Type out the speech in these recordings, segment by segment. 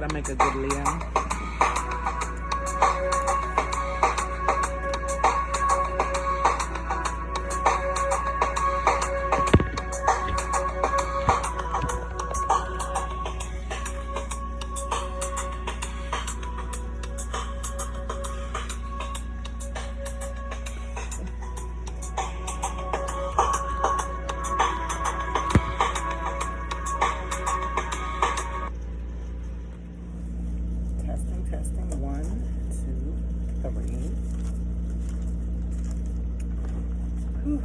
I make a good Leo. Testing 1, 2, 3. Whew.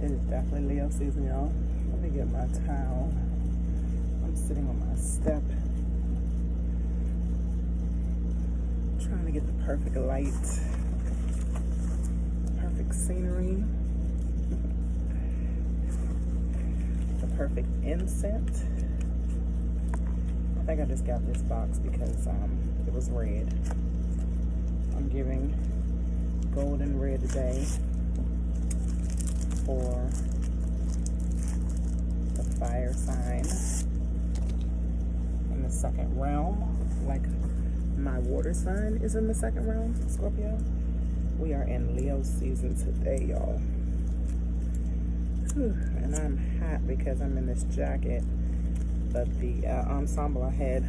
It is definitely Leo season, y'all. Let me get my towel. I'm sitting on my step, trying to get the perfect light, perfect scenery, the perfect incense. I think I just got this box because it was red. I'm giving gold and red today for the fire sign in the second realm. Like my water sign is in the second realm, Scorpio. We are in Leo season today, y'all. And I'm hot because I'm in this jacket. But the ensemble I had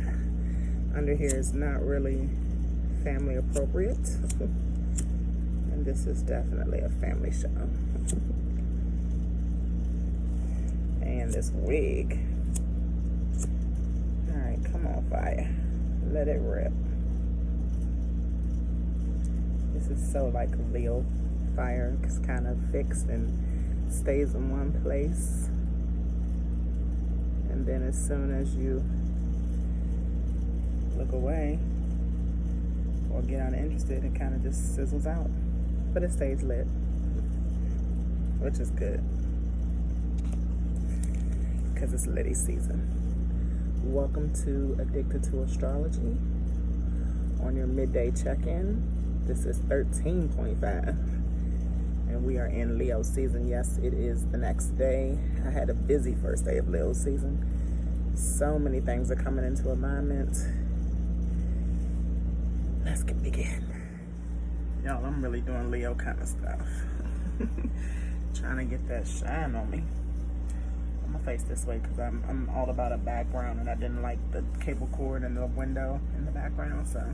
under here is not really family appropriate. And this is definitely a family show. And this wig. Alright, come on, fire. Let it rip. This is so like Leo fire. It's kind of fixed and stays in one place. And then as soon as you look away or get uninterested, it kind of just sizzles out. But it stays lit, which is good because it's litty season. Welcome to Addicted to Astrology on your midday check-in. This is 13.5. And we are in Leo season. Yes, it is the next day. I had a busy first day of Leo season. So many things are coming into alignment. Let's begin. Y'all, I'm really doing Leo kind of stuff. Trying to get that shine on me. I'm gonna face this way because I'm all about a background and I didn't like the cable cord and the window in the background. So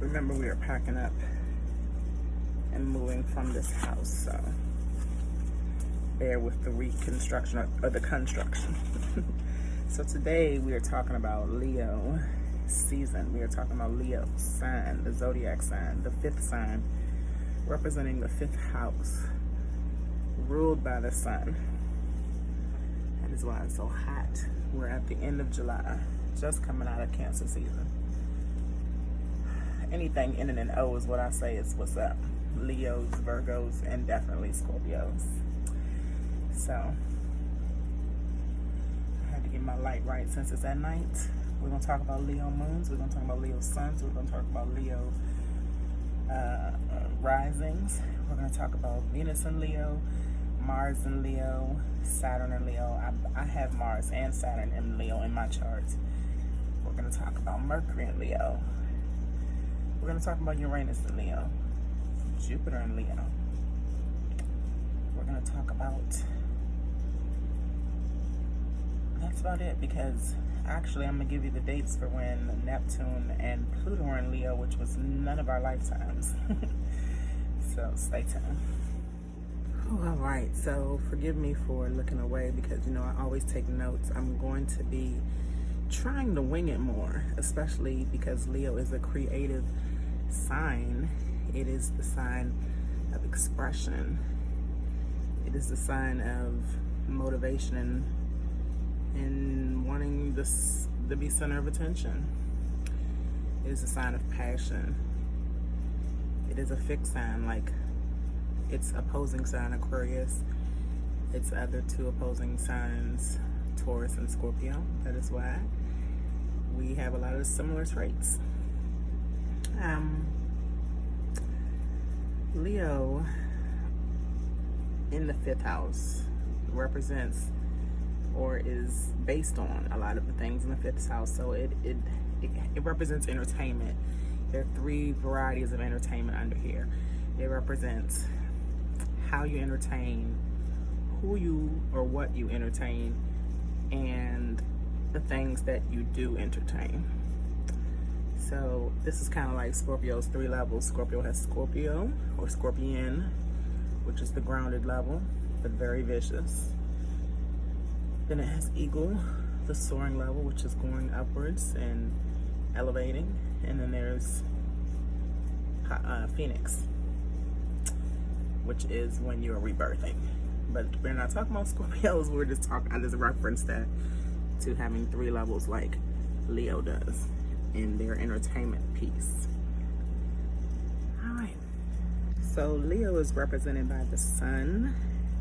remember, we are packing up and moving from this house, so bear with the reconstruction or the construction. So today we are talking about Leo season. We are talking about Leo sign, the zodiac sign, the 5th sign, representing the 5th house, ruled by the sun. That is why it's so hot. We're at the end of July, just coming out of Cancer season. Anything in and O is what I say is what's up. Leos, Virgos, and definitely Scorpios. So I had to get my light right since it's at night. We're going to talk about Leo moons. We're going to talk about Leo suns. We're going to talk about Leo risings. We're going to talk about Venus in Leo, Mars in Leo, Saturn in Leo. I have Mars and Saturn in Leo in my chart. We're going to talk about Mercury in Leo. We're going to talk about Uranus in Leo, Jupiter in Leo. We're going to talk about, that's about it, because actually I'm going to give you the dates for when Neptune and Pluto are in Leo, which was none of our lifetimes. So stay tuned. Oh, all right, so forgive me for looking away because, you know, I always take notes. I'm going to be trying to wing it more, especially because Leo is a creative sign. It is the sign of expression. It is the sign of motivation and wanting this to be center of attention. It is a sign of passion. It is a fixed sign, like its opposing sign Aquarius, its other two opposing signs Taurus and Scorpio. That is why we have a lot of similar traits. Leo in the 5th house represents or is based on a lot of the things in the 5th house. So it represents entertainment. There are 3 varieties of entertainment under here. It represents how you entertain, who you or what you entertain, and the things that you do entertain. So this is kind of like Scorpio's 3 levels. Scorpio has Scorpio or Scorpion, which is the grounded level, but very vicious. Then it has Eagle, the soaring level, which is going upwards and elevating. And then there's Phoenix, which is when you're rebirthing. But we're not talking about Scorpios, we're just talking, I just referenced that to having 3 levels like Leo does in their entertainment piece. All right, so Leo is represented by the sun.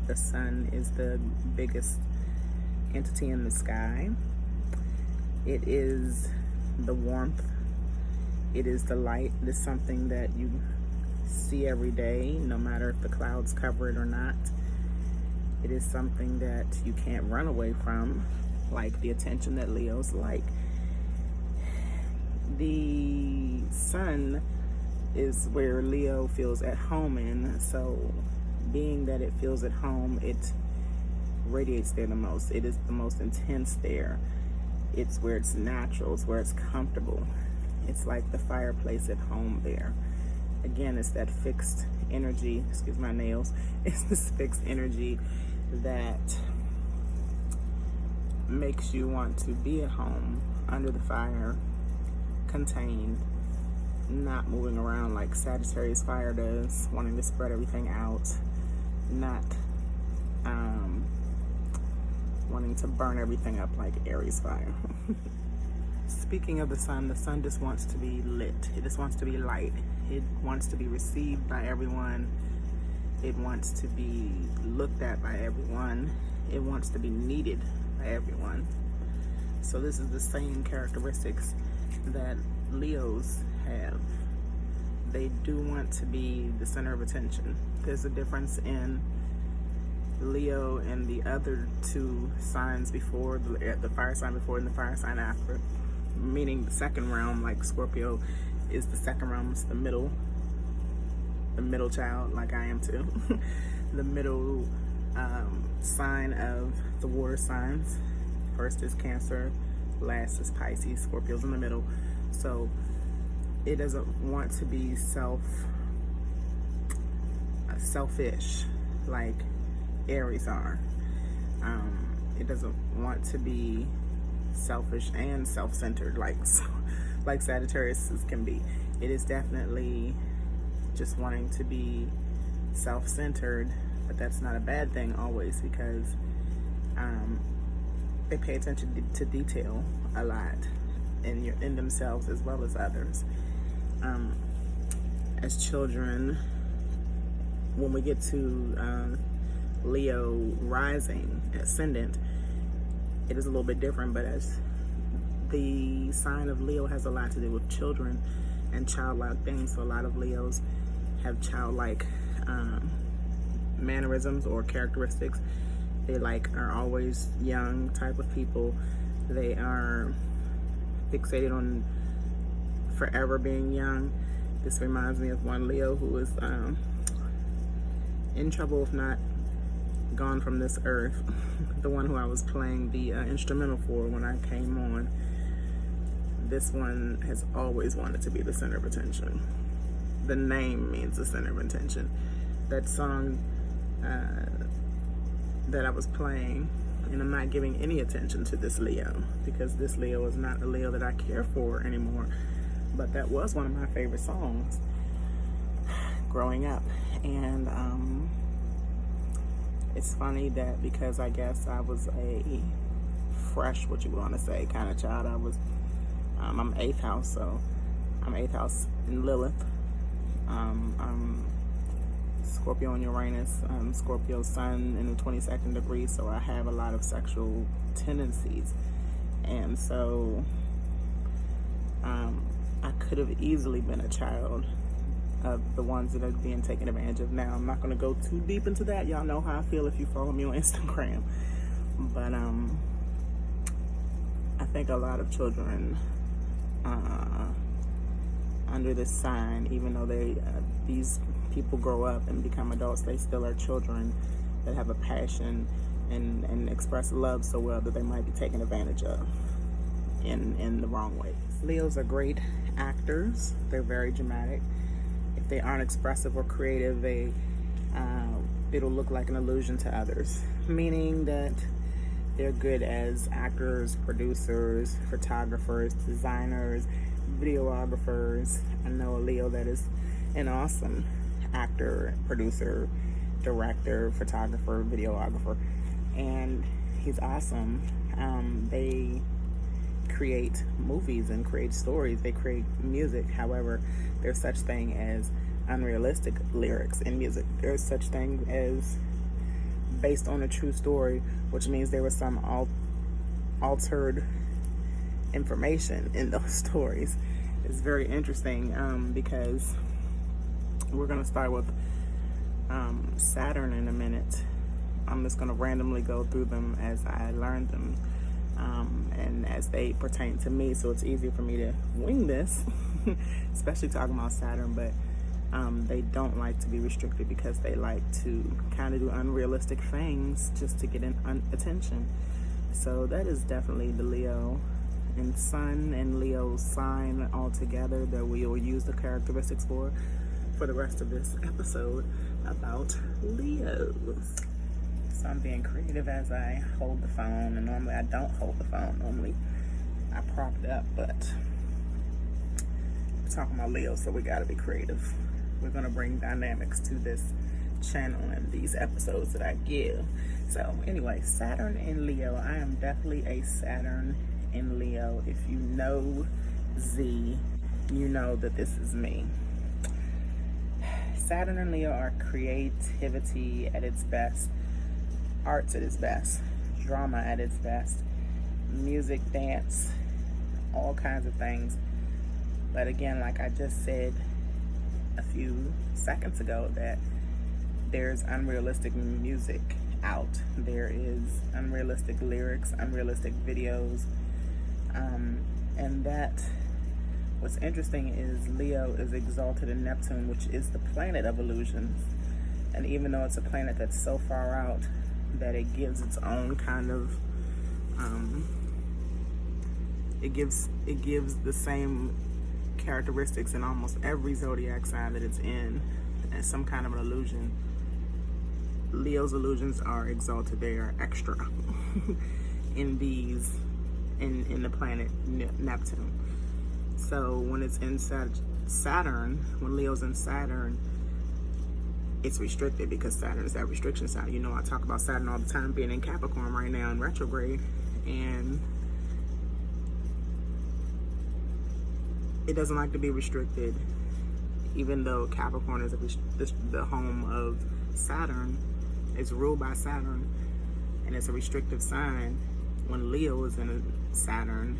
The sun is the biggest entity in the sky. It is the warmth. It is the light. It is something that you see every day, no matter if the clouds cover it or not. It is something that you can't run away from, like the attention that Leos like. The sun is where Leo feels at home in, so being that it feels at home, it radiates there the most. It is the most intense there. It's where it's natural, it's where it's comfortable. It's like the fireplace at home there. Again, it's that fixed energy, excuse my nails, it's this fixed energy that makes you want to be at home, under the fire, contained, not moving around like Sagittarius fire does, wanting to spread everything out, not wanting to burn everything up like Aries fire. Speaking of the sun just wants to be lit. It just wants to be light. It wants to be received by everyone. It wants to be looked at by everyone. It wants to be needed by everyone. So this is the same characteristics that Leos have. They do want to be the center of attention. There's a difference in Leo and the other 2 signs before, the fire sign before and the fire sign after. Meaning the second realm, like Scorpio is the second realm, it's the middle child, like I am too. The middle sign of the water signs. First is Cancer, last is Pisces. Scorpio's in the middle. So it doesn't want to be selfish like Aries are. It doesn't want to be selfish and self-centered like Sagittarius can be. It is definitely just wanting to be self-centered, but that's not a bad thing always, because they pay attention to detail a lot in themselves as well as others. As children, when we get to Leo rising, ascendant, it is a little bit different, but as the sign of Leo has a lot to do with children and childlike things, so a lot of Leos have childlike mannerisms or characteristics. They are always young type of people. They are fixated on forever being young. This reminds me of one Leo who was in trouble, if not gone from this earth. The one who I was playing the instrumental for when I came on. This one has always wanted to be the center of attention. The name means the center of attention. That song that I was playing, and I'm not giving any attention to this Leo, because this Leo is not a Leo that I care for anymore, but that was one of my favorite songs growing up. And it's funny that because I guess I was a fresh, what you want to say, kind of child. I'm 8th house, so I'm 8th house in Lilith. I'm Scorpio and Uranus, Scorpio Sun in the 22nd degree, so I have a lot of sexual tendencies. And so I could have easily been a child of the ones that are being taken advantage of now. I'm not going to go too deep into that. Y'all know how I feel if you follow me on Instagram. But think a lot of children under this sign, even though these people grow up and become adults, they still are children that have a passion and express love so well that they might be taken advantage of in the wrong ways. Leos are great actors. They're very dramatic. If they aren't expressive or creative, it'll look like an illusion to others, meaning that they're good as actors, producers, photographers, designers, videographers. I know a Leo that is an awesome actor, producer, director, photographer, videographer, and he's awesome. They create movies and create stories. They create music. However, there's such thing as unrealistic lyrics in music. There's such thing as based on a true story, which means there was some altered information in those stories. It's very interesting because we're going to start with Saturn in a minute. I'm just going to randomly go through them as I learned them and as they pertain to me, so it's easier for me to wing this, especially talking about Saturn. But they don't like to be restricted because they like to kind of do unrealistic things just to get attention. So that is definitely the Leo and Sun and Leo sign all together that we will use the characteristics for the rest of this episode about Leos. So I'm being creative as I hold the phone, and normally I don't hold the phone. Normally I prop it up, but we're talking about Leo, so we gotta be creative. We're gonna bring dynamics to this channel and these episodes that I give. So anyway, Saturn in Leo. I am definitely a Saturn in Leo. If you know Z, you know that this is me. Saturn and Leo are creativity at its best, arts at its best, drama at its best, music, dance, all kinds of things. But again, like I just said a few seconds ago, that there's unrealistic music out. There is unrealistic lyrics, unrealistic videos, and that what's interesting is Leo is exalted in Neptune, which is the planet of illusions. And even though it's a planet that's so far out that it gives its own kind of it gives the same characteristics in almost every zodiac sign that it's in as some kind of an illusion. Leo's illusions are exalted. They are extra in the planet Neptune. So when it's in Saturn, when Leo's in Saturn, it's restricted because Saturn is that restriction sign. You know, I talk about Saturn all the time being in Capricorn right now in retrograde, and it doesn't like to be restricted. Even though Capricorn is the home of Saturn, it's ruled by Saturn, and it's a restrictive sign. When Leo is in Saturn,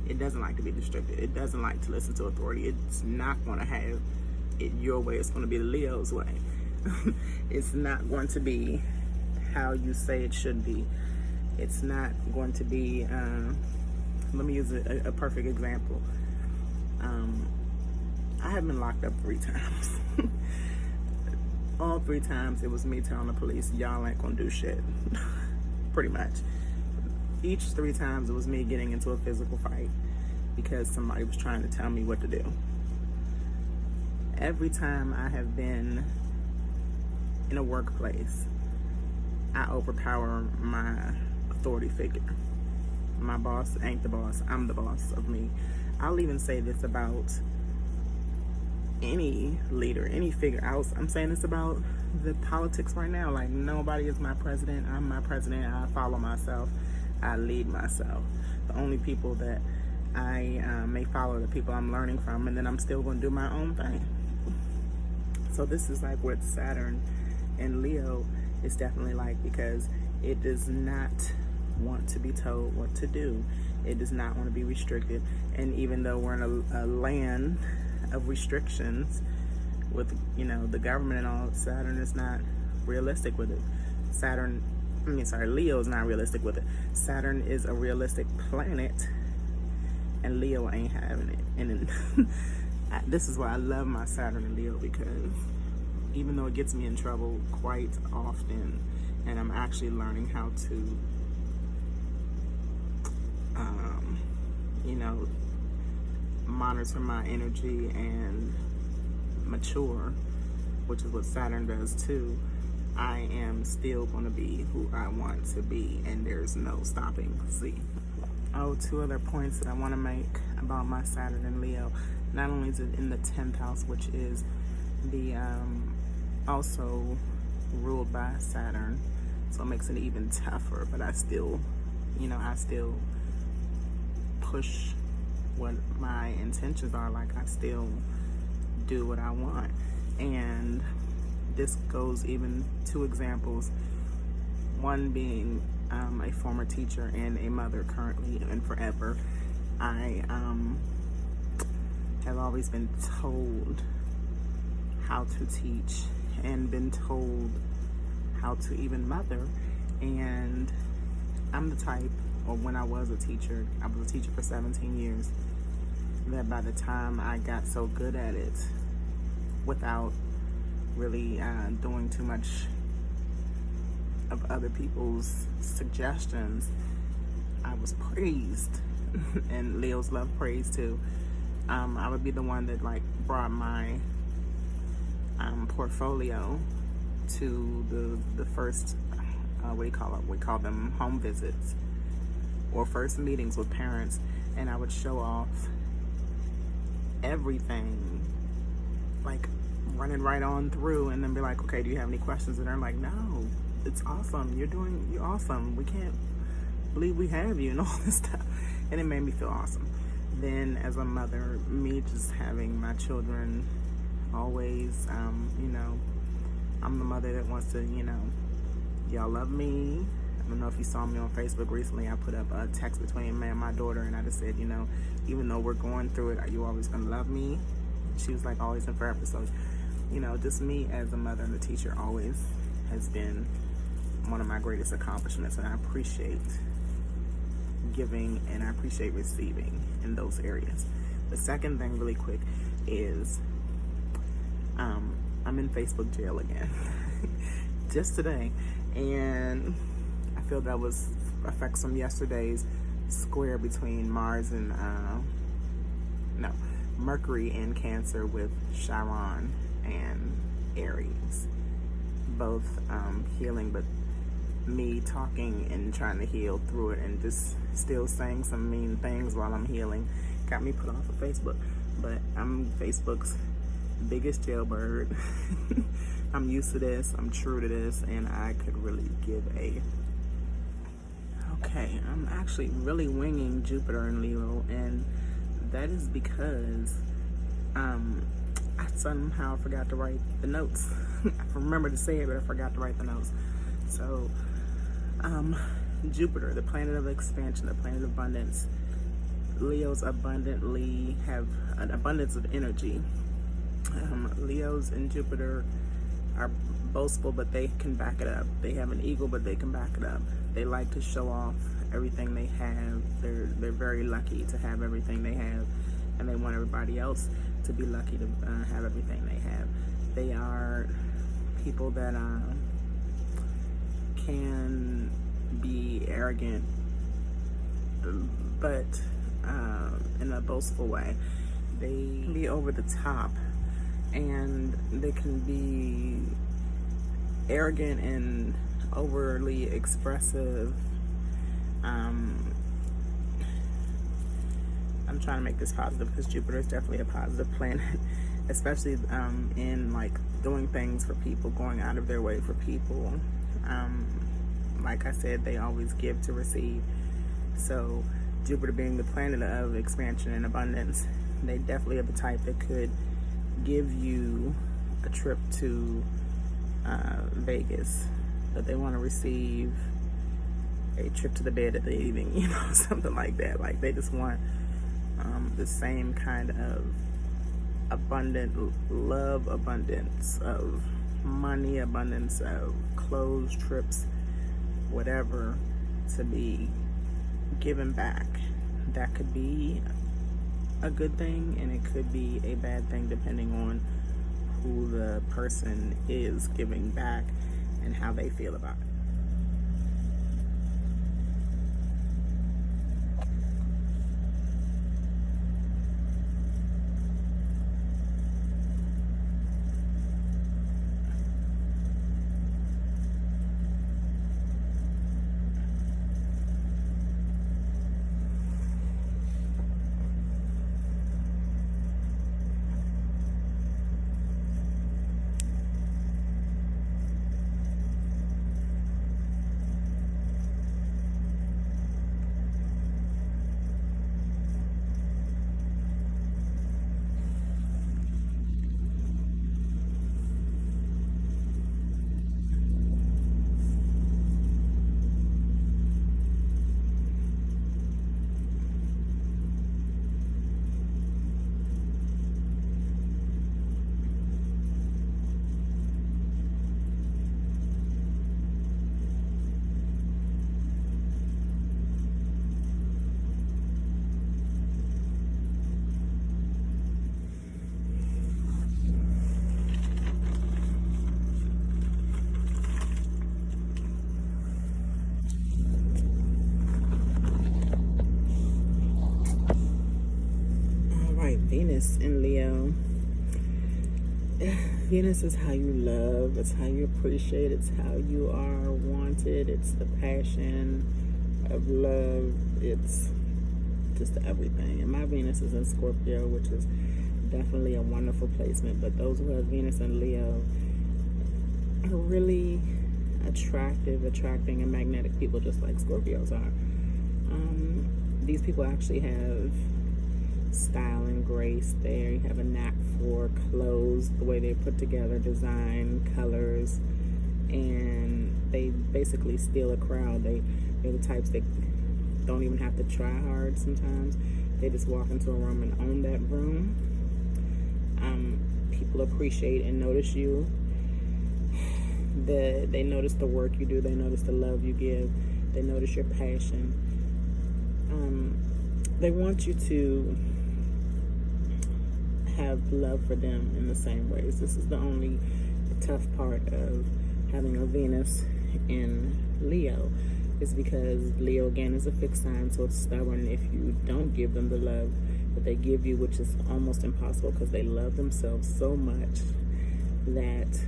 it doesn't like to be restricted. It doesn't like to listen to authority. It's not going to have it your way. It's going to be the Leo's way. It's not going to be how you say it should be. It's not going to be, let me use a perfect example. I have been locked up 3 times. All 3 times it was me telling the police, y'all ain't gonna do shit. Pretty much. Each 3 times it was me getting into a physical fight because somebody was trying to tell me what to do. Every time I have been in a workplace, I overpower my authority figure. My boss ain't the boss. I'm the boss of me. I'll even say this about any leader, any figure. I'm saying this about the politics right now. Like, nobody is my president. I'm my president. I follow myself. I lead myself. The only people that I may follow are the people I'm learning from, and then I'm still going to do my own thing. So this is like what Saturn and Leo is definitely like, because it does not want to be told what to do. It does not want to be restricted. And even though we're in a land of restrictions with, you know, the government and all, Saturn is not realistic with it. Saturn Leo is not realistic with it. Saturn is a realistic planet, and Leo ain't having it. And this is why I love my Saturn and Leo, because even though it gets me in trouble quite often, and I'm actually learning how to, you know, monitor my energy and mature, which is what Saturn does too, I am still going to be who I want to be, and there's no stopping. See. Oh, two other points that I want to make about my Saturn and Leo. Not only is it in the 10th house, which is the also ruled by Saturn, so it makes it even tougher, but I still, you know, I still push what my intentions are. Like, I still do what I want. And this goes even two examples, one being a former teacher and a mother currently and forever. I have always been told how to teach and been told how to even mother, and I'm the type, or when I was a teacher for 17 years, that by the time I got so good at it, without really doing too much of other people's suggestions, I was praised. And Leos love praise too. I would be the one that like brought my portfolio to the first what do you call it? We call them home visits or first meetings with parents, and I would show off everything, like running right on through, and then be like, okay, do you have any questions? And they're like, no, it's awesome, you're awesome, we can't believe we have you, and all this stuff. And it made me feel awesome. Then as a mother, me just having my children always, you know, I'm the mother that wants to, you know, y'all love me. I don't know if you saw me on Facebook recently. I put up a text between me and my daughter, and I just said, you know, even though we're going through it, are you always gonna love me? She was like, always and forever. So, you know, just me as a mother and a teacher always has been one of my greatest accomplishments, and I appreciate giving and I appreciate receiving in those areas. The second thing really quick is I'm in Facebook jail again just today, and I feel that was effects from yesterday's square between Mars and Mercury in Cancer with Chiron and Aries, both healing, but me talking and trying to heal through it, and just still saying some mean things while I'm healing got me put off of Facebook. But I'm Facebook's biggest jailbird. I'm used to this, I'm true to this, and I could really give a... Okay, I'm actually really winging Jupiter in Leo, and that is because I somehow forgot to write the notes. I remember to say it, but I forgot to write the notes. So Jupiter, the planet of expansion, the planet of abundance. Leos abundantly have an abundance of energy. Leos and Jupiter are boastful, but they can back it up. They have an ego, but they can back it up. They like to show off everything they have. They're very lucky to have everything they have, and they want everybody else to be lucky to have everything they have. They are people that can be arrogant, but in a boastful way. They can be over the top, and they can be arrogant and overly expressive. I'm trying to make this positive because Jupiter is definitely a positive planet, especially in like doing things for people, going out of their way for people. Like I said, they always give to receive. So Jupiter being the planet of expansion and abundance, they definitely are the type that could give you a trip to Vegas, but they want to receive a trip to the bed at the evening, you know, something like that. Like they just want the same kind of abundant love, abundance of money, abundance of clothes, trips, whatever to be given back. That could be a good thing, and it could be a bad thing depending on who the person is giving back and how they feel about it. Venus in Leo. Venus is how you love, it's how you appreciate, it's how you are wanted, it's the passion of love, it's just everything. And my Venus is in Scorpio, which is definitely a wonderful placement, but those who have Venus in Leo are really attracting and magnetic people, just like Scorpios are. These people actually have style and grace. They have a knack for clothes, the way they're put together, design, colors, and they basically steal a crowd. They're the types that don't even have to try hard sometimes. They just walk into a room and own that room. People appreciate and notice you. They notice the work you do. They notice the love you give. They notice your passion. They want you to have love for them in the same ways. This is the only tough part of having a Venus in Leo, is because Leo again is a fixed sign, so it's stubborn if you don't give them the love that they give you, which is almost impossible because they love themselves so much that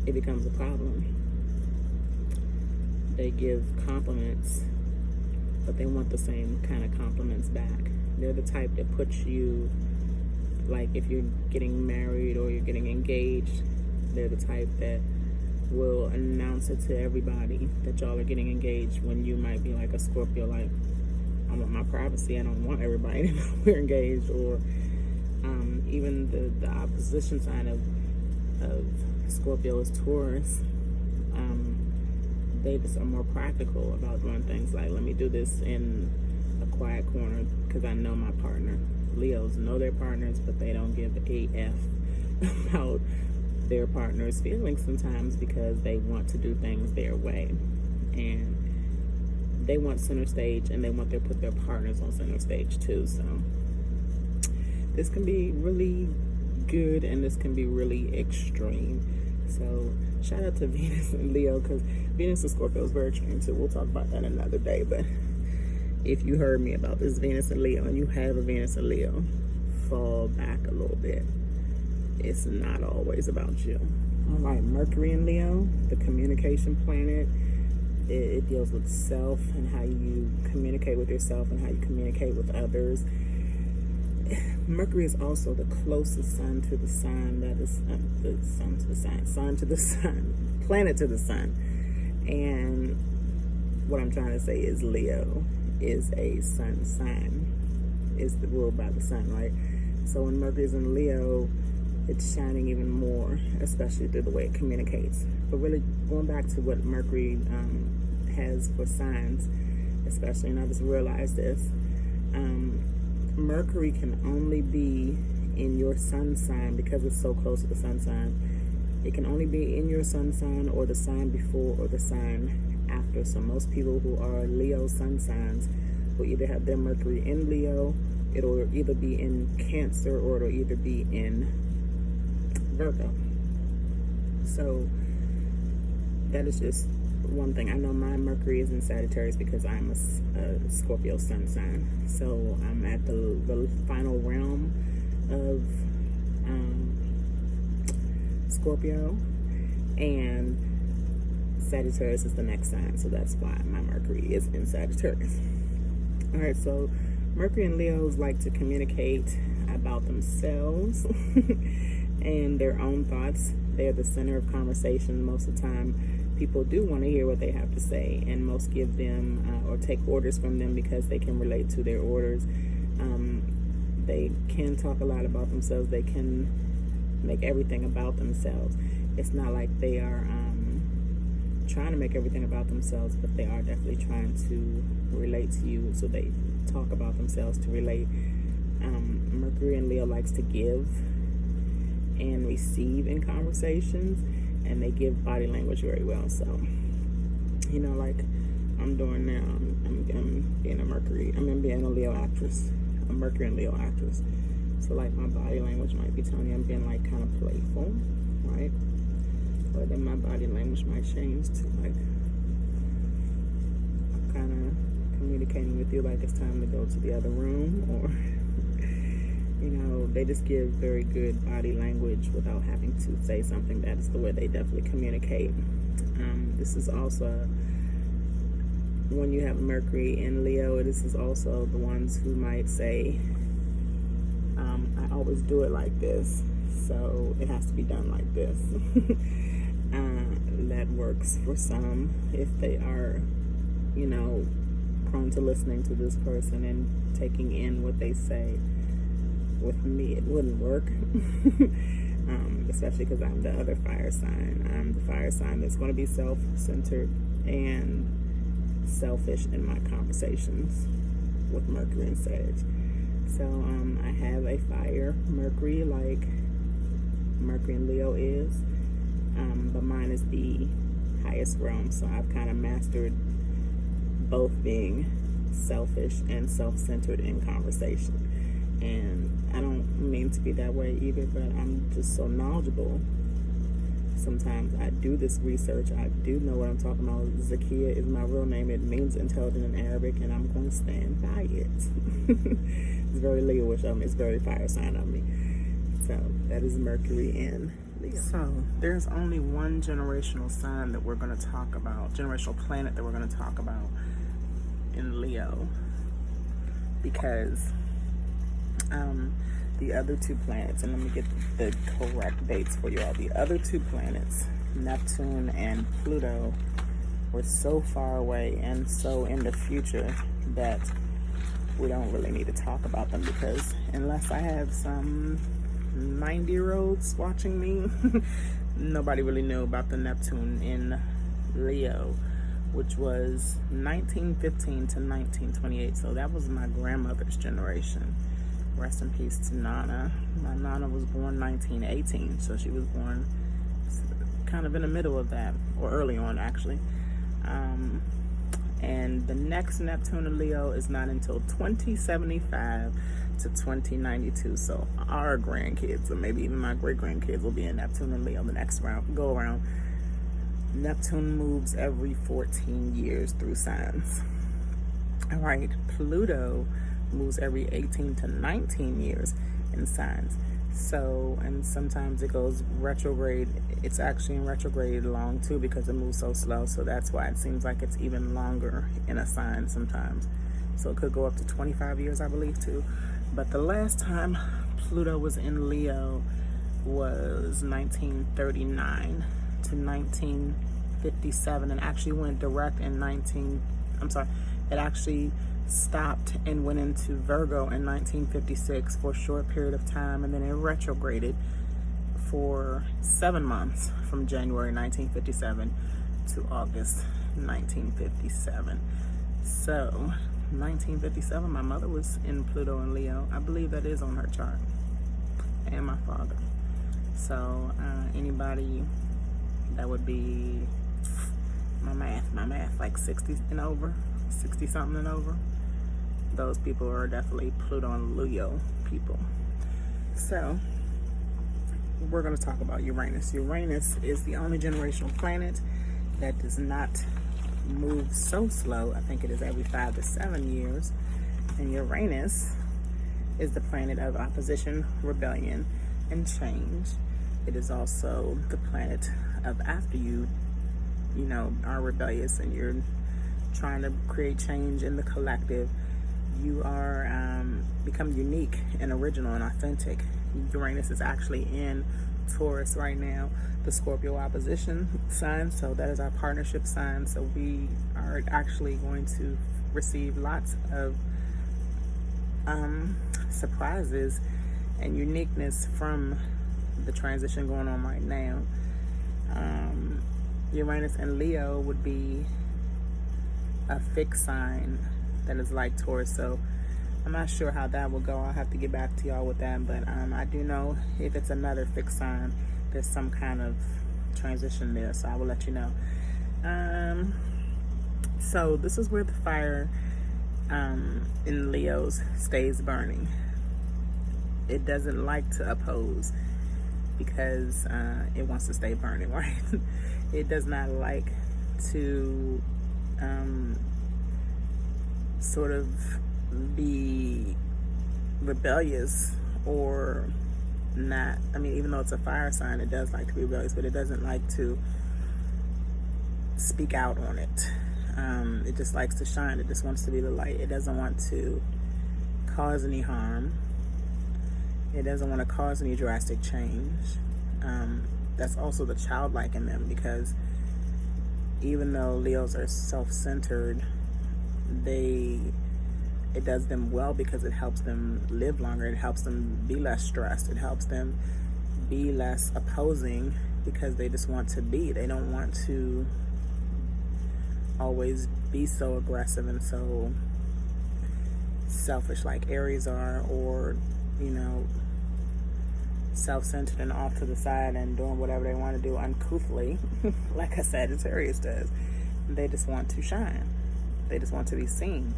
it becomes a problem. They give compliments, but they want the same kind of compliments back. They're the type that puts you, like if you're getting married or you're getting engaged, they're the type that will announce it to everybody that y'all are getting engaged, when you might be like a Scorpio, like, I want my privacy, I don't want everybody to know we're engaged. Or even the opposition sign of Scorpio is Taurus. They just are more practical about doing things like, let me do this in a quiet corner because I know my partner. Leos know their partners, but they don't give a F about their partner's feelings sometimes, because they want to do things their way. And they want center stage, and they want to put their partners on center stage too. So this can be really good, and this can be really extreme. So shout out to Venus and Leo, because Venus and Scorpio is very extreme too. We'll talk about that another day. But if you heard me about this Venus and Leo, and you have a Venus and Leo, fall back a little bit. It's not always about you. All right, Mercury in Leo, the communication planet. It deals with self and how you communicate with yourself and how you communicate with others. Mercury is also the closest sun to the sun, that is the sun to the sun, planet to the sun. And what I'm trying to say is Leo is a sun sign. It's ruled by the sun, right? So when Mercury's in Leo, it's shining even more, especially through the way it communicates. But really, going back to what Mercury has for signs, especially, and I just realized this, Mercury can only be in your sun sign, because it's so close to the sun sign. It can only be in your sun sign or the sign before or the sign after. So most people who are Leo sun signs will either have their Mercury in Leo, it'll either be in Cancer, or it'll either be in Virgo. So that is just one thing. I know my Mercury is in Sagittarius because I'm a Scorpio sun sign. So I'm at the final realm of Scorpio, and Sagittarius is the next sign. So that's why my Mercury is in Sagittarius. All right, so Mercury and Leos like to communicate about themselves and their own thoughts. They're the center of conversation most of the time. People do want to hear what they have to say, and most give them or take orders from them because they can relate to their orders. They can talk a lot about themselves. They can make everything about themselves. It's not like they are trying to make everything about themselves, but they are definitely trying to relate to you. So they talk about themselves to relate. Mercury and Leo likes to give and receive in conversations, and they give body language very well. So, you know, like I'm doing now, I'm being a Mercury, I'm being a Leo actress, a Mercury and Leo actress. So like my body language might be telling you I'm being like kind of playful, right? But then my body language might change to like I'm kind of communicating with you like it's time to go to the other room, or you know, they just give very good body language without having to say something. That is the way they definitely communicate. This is also, when you have Mercury in Leo, this is also the ones who might say, I always do it like this, so it has to be done like this. That works for some if they are, you know, prone to listening to this person and taking in what they say. With me, it wouldn't work, especially because I'm the other fire sign. I'm the fire sign that's going to be self-centered and selfish in my conversations with Mercury and Sag. So I have a fire Mercury like Mercury and Leo is, but mine is the highest realm. So I've kind of mastered both being selfish and self-centered in conversation. And I don't mean to be that way either, but I'm just so knowledgeable. Sometimes I do this research. I do know what I'm talking about. Zakia is my real name. It means intelligent in Arabic, and I'm going to stand by it. It's very Leo-ish of me. It's very fire sign of me. So that is Mercury in Leo. So there's only one generational sign that we're going to talk about, generational planet that we're going to talk about in Leo, because the other two planets, and let me get the correct dates for you all. The other two planets, Neptune and Pluto, were so far away and so in the future that we don't really need to talk about them, because unless I have some 90-year-olds watching me, nobody really knew about the Neptune in Leo, which was 1915 to 1928. So that was my grandmother's generation. Rest in peace to Nana. My Nana was born 1918, so she was born kind of in the middle of that, or early on actually. And the next Neptune in Leo is not until 2075 to 2092. So our grandkids, or maybe even my great-grandkids, will be in Neptune and Leo the next go around. Neptune moves every 14 years through signs. All right, Pluto moves every 18 to 19 years in signs. So, and sometimes it goes retrograde. It's actually in retrograde long too, because it moves so slow. So that's why it seems like it's even longer in a sign sometimes. So it could go up to 25 years, I believe, too. But the last time Pluto was in Leo was 1939 to 1957, and actually went direct in it actually stopped and went into Virgo in 1956 for a short period of time, and then it retrograded for 7 months from January 1957 to August 1957. So 1957, my mother was in Pluto and Leo. I believe that is on her chart, and my father. So anybody that would be, my math, like 60 and over, 60 something and over, those people are definitely Pluto and Leo people. So we're going to talk about Uranus. Uranus is the only generational planet that does not move so slow. I think it is every 5 to 7 years. And Uranus is the planet of opposition, rebellion, and change. It is also the planet of after you are rebellious and you're trying to create change in the collective. You are become unique and original and authentic. Uranus is actually in Taurus right now, the Scorpio opposition sign, so that is our partnership sign. So we are actually going to receive lots of surprises and uniqueness from the transition going on right now. Uranus and Leo would be a fixed sign that is like Taurus, so I'm not sure how that will go. I'll have to get back to y'all with that, but I do know if it's another fixed sign, there's some kind of transition there, so I will let you know. So this is where the fire in Leo's stays burning. It doesn't like to oppose because it wants to stay burning, right? It does not like to sort of be rebellious or not. I mean, even though it's a fire sign, it does like to be rebellious, but it doesn't like to speak out on it. It just likes to shine. It just wants to be the light. It doesn't want to cause any harm. It doesn't want to cause any drastic change. That's also the childlike in them, because even though Leos are self-centered, it does them well because it helps them live longer. It helps them be less stressed. It helps them be less opposing because they just want to be. They don't want to always be so aggressive and so selfish like Aries are, or self-centered and off to the side and doing whatever they want to do uncouthly like a Sagittarius does. They just want to shine. They just want to be seen.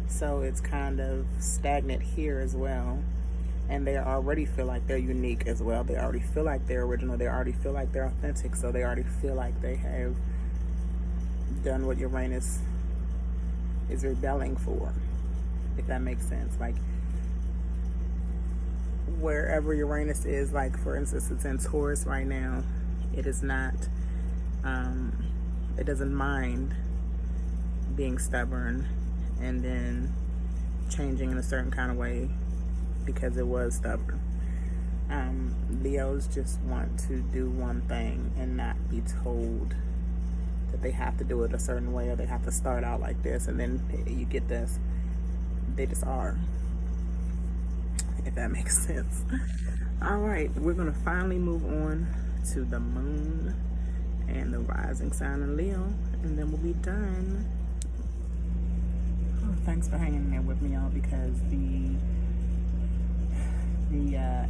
So it's kind of stagnant here as well. And they already feel like they're unique as well. They already feel like they're original. They already feel like they're authentic. So they already feel like they have done what Uranus is rebelling for, if that makes sense. Like, wherever Uranus is, like for instance, it's in Taurus right now, it is not, it doesn't mind being stubborn and then changing in a certain kind of way because it was stubborn. Leos just want to do one thing and not be told that they have to do it a certain way, or they have to start out like this and then you get this. They just are, if that makes sense. All right, we're gonna finally move on to the moon and the rising sign in Leo, and then we'll be done. Oh, thanks for hanging there with me, y'all, because the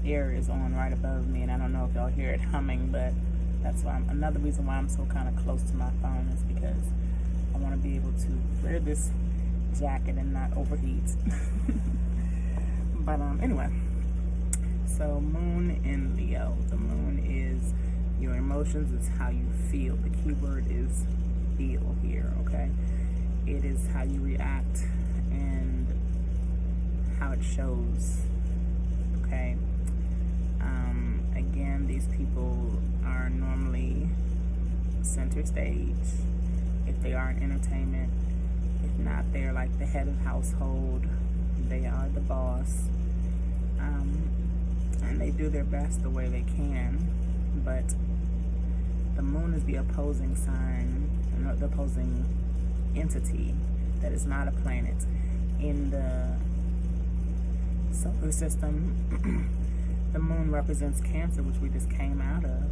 air is on right above me, and I don't know if y'all hear it humming, but that's why another reason why I'm so kind of close to my phone is because I want to be able to wear this jacket and not overheat. But anyway, so moon in Leo. The moon is your emotions. It's how you feel. The key word is feel here, okay? It is how you react and how it shows, okay? Again, these people are normally center stage if they are in entertainment. If not, they're like the head of household. They are the boss. And they do their best the way they can, but the moon is the opposing sign, the opposing entity that is not a planet in the solar system. The moon represents Cancer, which we just came out of,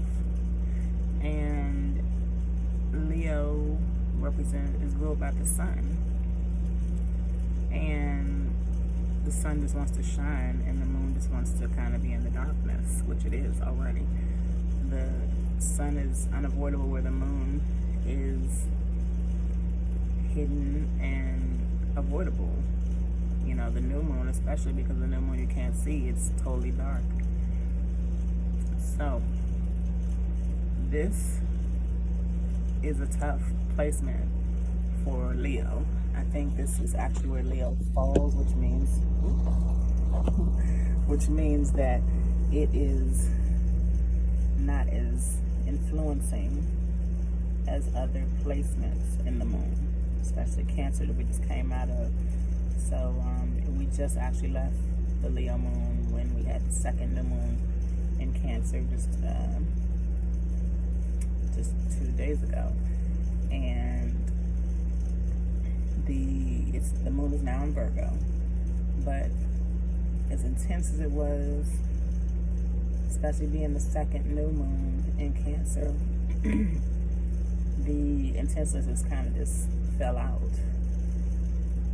and Leo is ruled by the sun. And the sun just wants to shine and the moon just wants to kind of be in the darkness, which it is already. The sun is unavoidable where the moon is hidden and avoidable. You know, the new moon, especially because the new moon you can't see, it's totally dark. So this is a tough placement for Leo. I think this is actually where Leo falls, which means that it is not as influencing as other placements in the moon, especially Cancer that we just came out of. So we just actually left the Leo moon when we had the second new moon in Cancer just 2 days ago, and the moon is now in Virgo. But as intense as it was, especially being the second new moon in Cancer, the intensity just kind of just fell out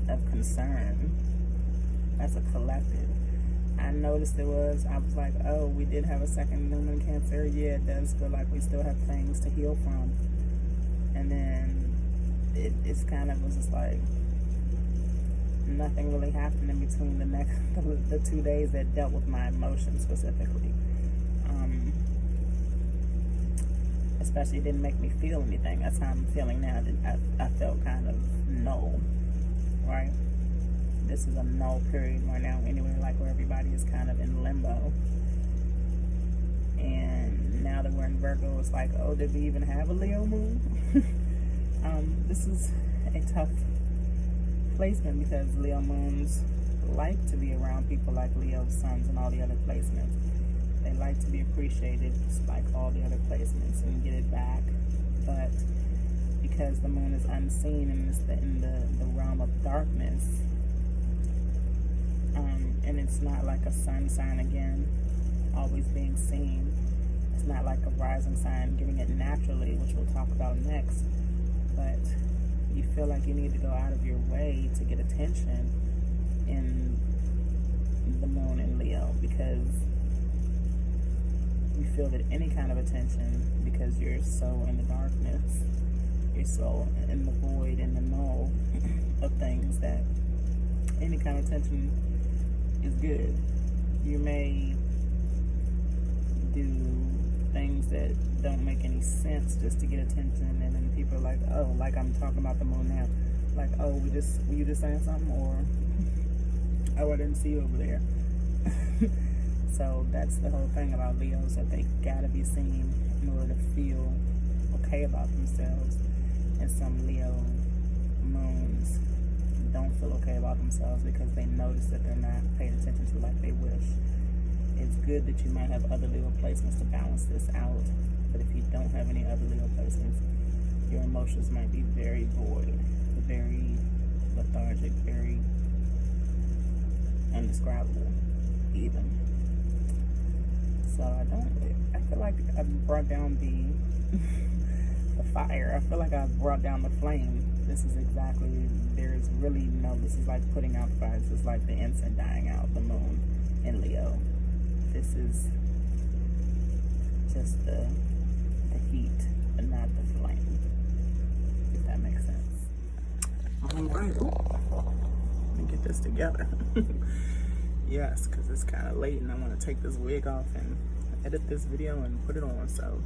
of concern as a collective. I noticed I was like, oh, we did have a second new moon in Cancer. Yeah, it does feel like we still have things to heal from. And then it's kind of was just like nothing really happened in between the 2 days that dealt with my emotions specifically. Especially it didn't make me feel anything. That's how I'm feeling now. That I felt kind of null, right? This is a null period right now anyway, like where everybody is kind of in limbo. And now that we're in Virgo, it's like, oh, did we even have a Leo moon? This is a tough placement because Leo moons like to be around people like Leo suns and all the other placements. They like to be appreciated just like all the other placements and get it back. But because the moon is unseen and it's in the realm of darkness, and it's not like a sun sign again, always being seen. It's not like a rising sign giving it naturally, which we'll talk about next. But you feel like you need to go out of your way to get attention in the moon in Leo, because you feel that any kind of attention, because you're so in the darkness, you're so in the void, in the null of things, that any kind of attention is good. You may do things that don't make any sense just to get attention, and then people are like, oh, like I'm talking about the moon now, like, oh, were you just saying something, or oh, I didn't see you over there. So that's the whole thing about Leos, that they gotta be seen in order to feel okay about themselves. And some Leo moons don't feel okay about themselves because they notice that they're not paid attention to like they wish. It's good that you might have other Leo placements to balance this out, but if you don't have any other Leo placements, your emotions might be very void, very lethargic, very indescribable even. So I feel like I brought down the fire. I feel like I brought down the flame. This is exactly, there's really no, this is like putting out the fire. This is like the incense dying out, the moon in Leo. This is just the heat and not the flame, if that makes sense. All right, let me get this together. Yes, because it's kind of late and I want to take this wig off and edit this video and put it on. So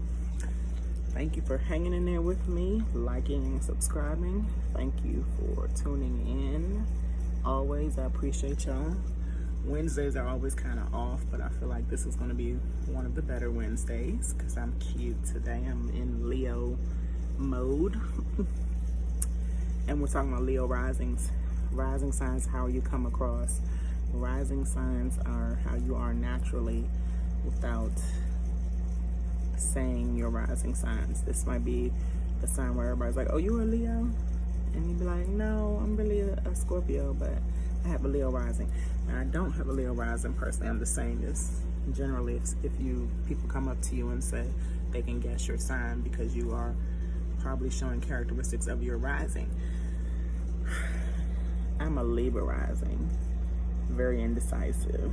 thank you for hanging in there with me, liking and subscribing. Thank you for tuning in. Always, I appreciate y'all. Wednesdays are always kind of off, but I feel like this is going to be one of the better Wednesdays because I'm cute today. I'm in Leo mode. And we're talking about Leo risings. Rising signs, how you come across. Rising signs are how you are naturally without saying your rising signs. This might be the sign where everybody's like, oh, you a Leo? And you'd be like, no, I'm really a Scorpio, but I have a Leo rising. And I don't have a Leo rising personally. I'm just saying this generally. If people come up to you and say they can guess your sign because you are probably showing characteristics of your rising. I'm a Libra rising. very indecisive,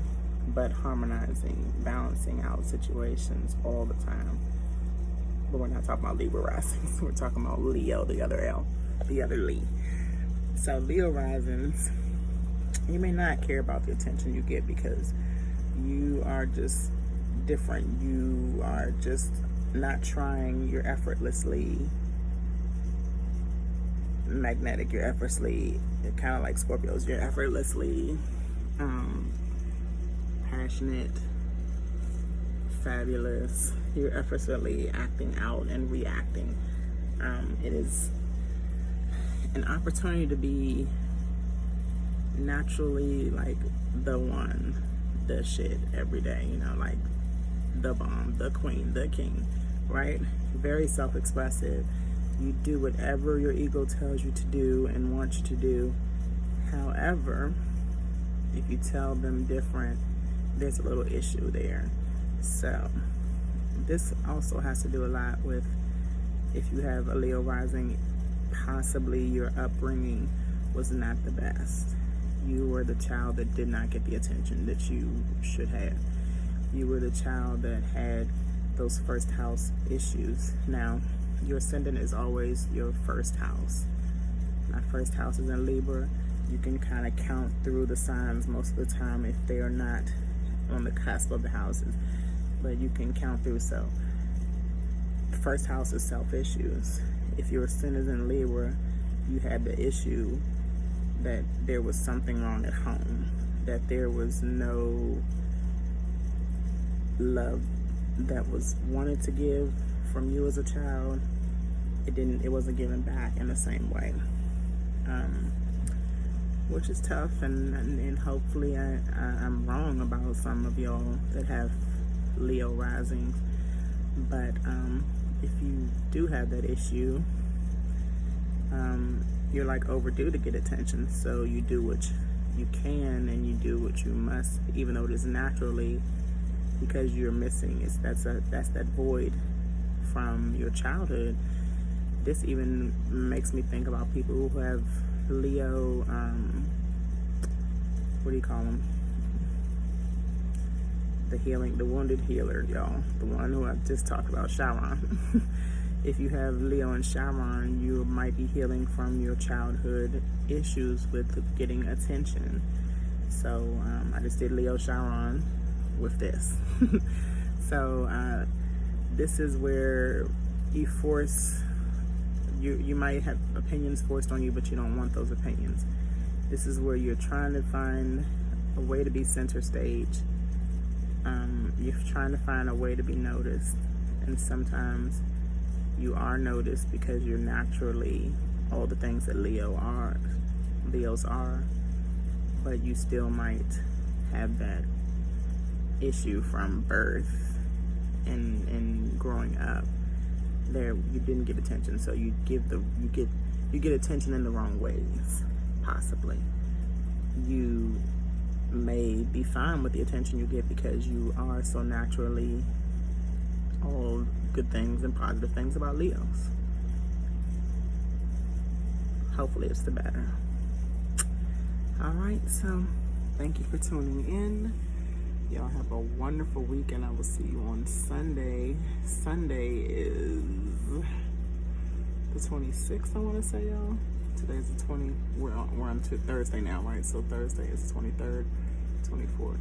but harmonizing, balancing out situations all the time. But we're not talking about Libra risings. We're talking about Leo, the other L, the other Lee. So Leo risings, you may not care about the attention you get because you are just different. You are just not trying. You're effortlessly magnetic. You're effortlessly, kind of like Scorpios, you're effortlessly passionate, fabulous. You're effortlessly acting out and reacting. It is an opportunity to be naturally like the one, the shit every day, you know, like the bomb, the queen, the king, right? Very self-expressive. You do whatever your ego tells you to do and wants you to do. However, if you tell them different, there's a little issue there. So this also has to do a lot with, if you have a Leo rising, possibly your upbringing was not the best. You were the child that did not get the attention that you should have. You were the child that had those first house issues. Now, your ascendant is always your first house. My first house is in Libra. You can kind of count through the signs most of the time if they are not on the cusp of the houses, but you can count through. So first house is self issues. If your ascendant is in Libra, you had the issue that there was something wrong at home, that there was no love that was wanted to give from you as a child. It wasn't given back in the same way, which is tough, and hopefully I'm wrong about some of y'all that have Leo risings, but if you do have that issue, you're like overdue to get attention. So you do what you can and you do what you must, even though it is naturally, because you're missing. That's that void from your childhood. This even makes me think about people who have Leo, what do you call them? The wounded healer, y'all. The one who I just talked about, Chiron. If you have Leo and Chiron, you might be healing from your childhood issues with getting attention. So I just did Leo Chiron with this. So this is where you might have opinions forced on you, but you don't want those opinions. This is where you're trying to find a way to be center stage. You're trying to find a way to be noticed, and sometimes you are noticed because you're naturally all the things that Leos are, but you still might have that issue from birth and growing up. There, you didn't get attention, so you get attention in the wrong ways. Possibly, you may be fine with the attention you get because you are so naturally all good things and positive things about Leos. Hopefully it's the better. All right, so thank you for tuning in. Y'all have a wonderful week, and I will see you on Sunday. Sunday is the 26th, I want to say, y'all. Today's the 20th. We're on to Thursday now, right? So Thursday is the 23rd, 24th,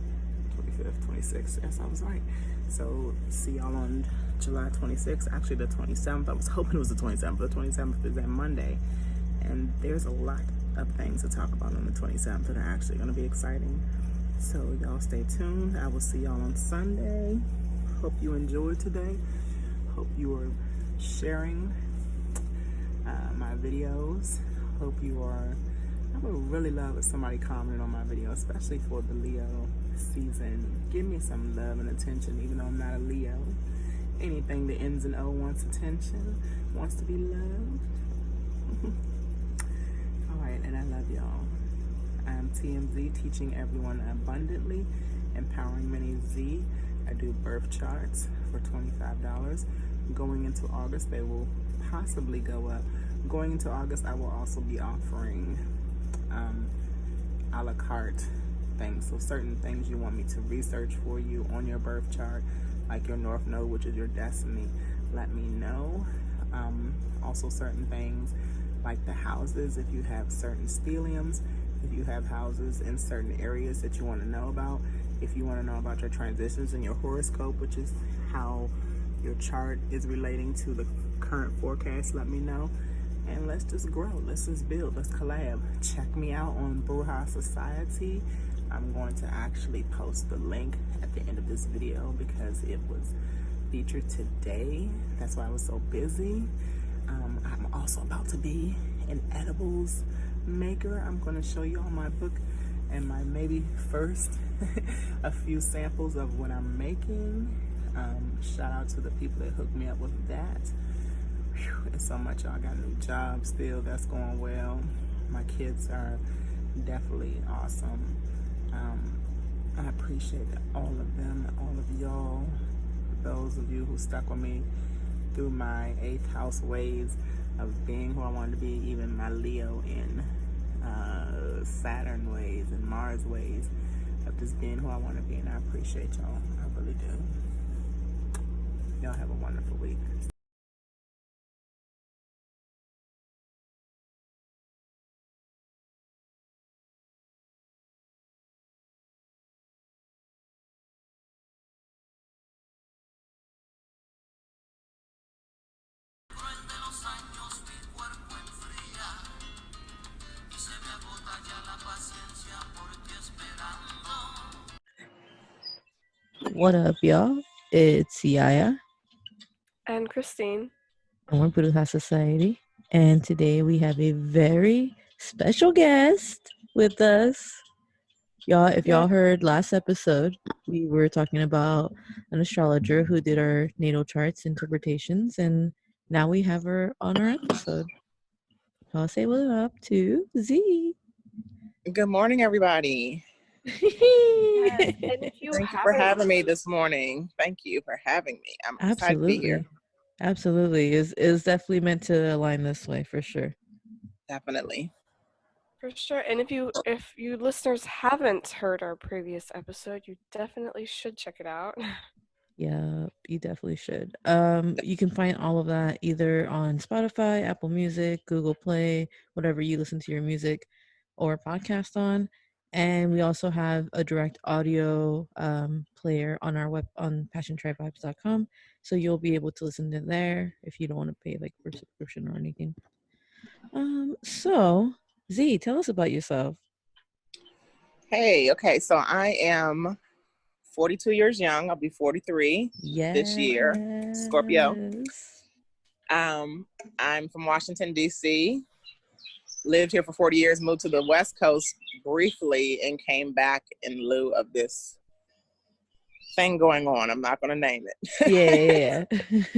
25th, 26th. Yes, I was right. So see y'all on July 26th. Actually, the 27th. I was hoping it was the 27th. The 27th is that Monday. And there's a lot of things to talk about on the 27th that are actually going to be exciting. So y'all stay tuned. I will see y'all on Sunday. Hope you enjoyed today. Hope you are sharing my videos. Hope you are. I would really love if somebody commented on my video, especially for the Leo season. Give me some love and attention, even though I'm not a Leo. Anything that ends in O wants attention, wants to be loved. All right, and I love y'all. I'm TMZ, teaching everyone abundantly, empowering many Z. I do birth charts for $25. Going into August, they will possibly go up. Going into August, I will also be offering a la carte things. So certain things you want me to research for you on your birth chart, like your North Node, which is your destiny, let me know. Also certain things like the houses, if you have certain stelliums, if you have houses in certain areas that you want to know about, if you want to know about your transitions in your horoscope, which is how your chart is relating to the current forecast, let me know. And let's just grow, let's just build, let's collab. Check me out on Bruja Society. I'm going to actually post the link at the end of this video because it was featured today. That's why I was so busy. I'm also about to be an edibles maker. I'm going to show you all my book and my maybe first a few samples of what I'm making. Shout out to the people that hooked me up with that. Whew, it's so much. Y'all got a new job still. That's going well. My kids are definitely awesome. I appreciate all of them, all of y'all, those of you who stuck with me through my 8th house ways of being who I wanted to be, even my Leo and Saturn ways and Mars ways of just being who I want to be, and I appreciate y'all. I really do. Y'all have a wonderful week. What up, y'all? It's Yaya. And Christine. And we're Gidalyfe Society. And today we have a very special guest with us. Y'all, if y'all heard last episode, we were talking about an astrologer who did our natal charts interpretations, and now we have her on our episode. I'll say what up to Z. Good morning, everybody. Yes. And if you Thank you for having me this morning. Thank you for having me. I'm excited to be here. Absolutely. Is definitely meant to align this way for sure. Definitely. For sure. And if you listeners haven't heard our previous episode, you definitely should check it out. Yeah, you definitely should. You can find all of that either on Spotify, Apple Music, Google Play, whatever you listen to your music or podcast on. And we also have a direct audio player on our web on passiontryvibes.com. So you'll be able to listen to there if you don't want to pay like for subscription or anything. So Z, tell us about yourself. Hey, okay, so I am 42 years young. I'll be 43 this year. Scorpio. I'm from Washington, D.C. Lived here for 40 years, moved to the West Coast briefly, and came back in lieu of this thing going on. I'm not going to name it. Yeah.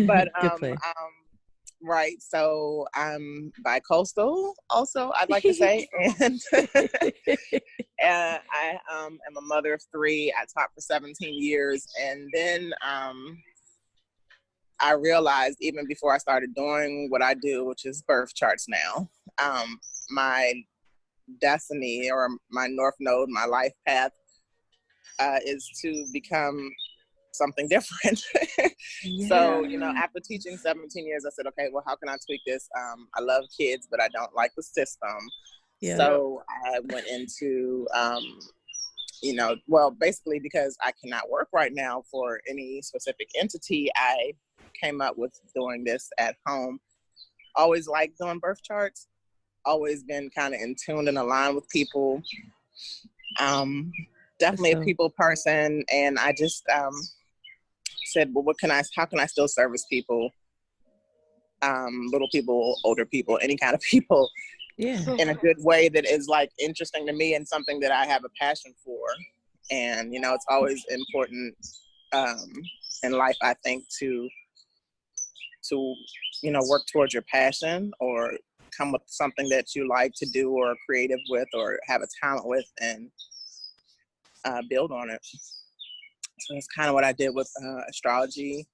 But Good play. Right, so I'm bi-coastal also, I'd like to say, and I am a mother of 3. I taught for 17 years, and then I realized even before I started doing what I do, which is birth charts now, my destiny or my North Node, my life path is to become something different. Yeah. So, after teaching 17 years, I said, okay, well, how can I tweak this? I love kids, but I don't like the system. Yeah. So I went into, basically because I cannot work right now for any specific entity, I came up with doing this at home. Always liked doing birth charts, always been kind of in tune and aligned with people. Definitely a people person. And I just, said, well, how can I still service people, little people, older people, any kind of people, in a good way that is like interesting to me and something that I have a passion for. And, it's always important in life, I think, to work towards your passion or come with something that you like to do or are creative with or have a talent with and build on it. So that's kind of what I did with astrology.